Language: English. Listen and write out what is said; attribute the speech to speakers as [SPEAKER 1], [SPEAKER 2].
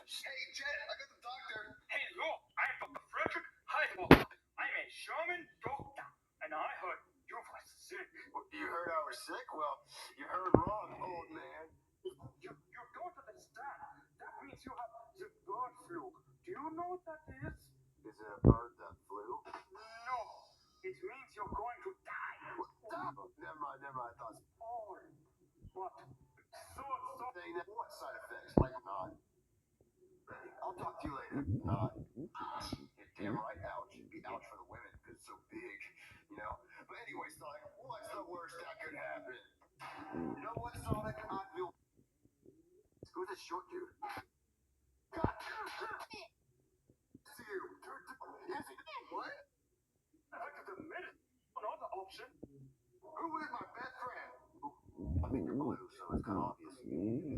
[SPEAKER 1] Hey, Jet, I got the doctor.
[SPEAKER 2] Hey, look, I'm Dr. Frederick Highwalker. I'm a Sherman doctor, and I heard you were sick.
[SPEAKER 1] You heard I was sick? Well, you heard wrong, old man.
[SPEAKER 2] You don't understand. That means you have the bird flu. Do you know what that is?
[SPEAKER 1] Is it a bird that flew?
[SPEAKER 2] No, it means you're going to die.
[SPEAKER 1] Stop! Never mind. I thought
[SPEAKER 2] All. But so.
[SPEAKER 1] saying that. What side effects? Like not. I'll talk to you later. Not. You're damn right, ouch. Be ouch for the women because it's so big, you know? But anyway, Sonic, what's the worst that could happen? You know what, Sonic? I feel. Who's this short dude? God! See you. Is he? What?
[SPEAKER 2] Wait a minute. Another option.
[SPEAKER 1] Who is my best friend? I mean, you're blue, so it's kind of obvious.